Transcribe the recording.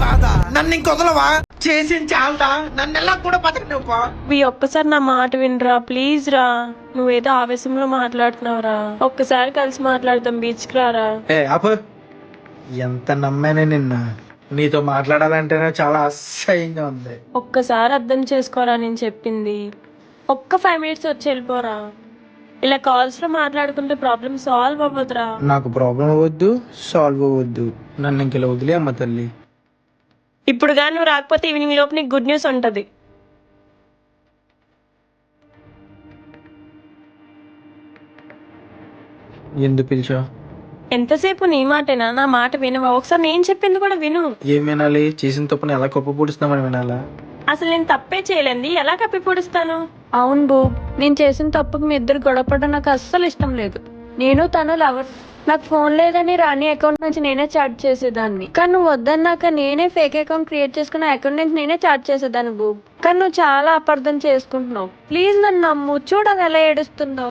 బాధ. నన్ను ఇంకొదలవా? చేసిన చాలదా? నన్ను ఎలా కూడా బతకనివ్వా? ఒక్కసారి నా మాట వినరా ప్లీజ్ రా. నువ్వేదో ఆవేశంలో మాట్లాడుతున్నావురా. ఒక్కసారి కలిసి మాట్లాడదాం, బీచ్ కి రారా. అప్పు ఎంత నమ్మానే నిన్ను. నీతో మాట్లాడాలంటేనే చాలా అసహ్యంగా ఉంది. ఒక్కసారి అర్థం చేసుకోరా నేను చెప్పింది. ఒక్క 5 minutes వచ్చి వెళ్ళిపోరా. ఇలా కాల్స్ లో మాట్లాడుకుంటే ప్రాబ్లం సాల్వ్ అవ్వదురా. నాకు ప్రాబ్లం అవ్వద్దు, సాల్వ్ అవ్వద్దు. నన్ను ఇంకెలా వదిలే అమ్మ తల్లి. ఇప్పుడు కానీ నువ్వు రాకపోతే ఈవినింగ్ లోపు నీకు గుడ్ న్యూస్ ఉంటది. ఎందుకు పిలిచా? ఎంతసేపు నీ మాటేనా? నా మాట వినవా? ఒకసారి నేను చెప్పింది కూడా విను. ఏం వినాలి? చేసిన తప్పుని ఎలా గొప్ప పొడుస్తున్నామని వినాలా? అసలు నేను తప్పే చేయలేంది, ఎలా కప్పిపొడుస్తాను? అవును బూ, నేను చేసిన తప్పుకు మీ ఇద్దరు గొడవపడడం నాకు అస్సలు ఇష్టం లేదు. నేను తను లవర్. నాకు ఫోన్ లేదని రాణి అకౌంట్ నుంచి నేనే చాట్ చేసేదాన్ని, కానీ నువ్వు వద్దన్నాక నేనే ఫేక్ అకౌంట్ క్రియేట్ చేసుకున్న అకౌంట్ నుంచి నేనే చాట్ చేసేదాన్ని బూ. కానీ నువ్వు చాలా అపార్థం చేసుకుంటున్నావు. ప్లీజ్ నన్ను నమ్ము, చూడని ఎలా ఏడుస్తుందో.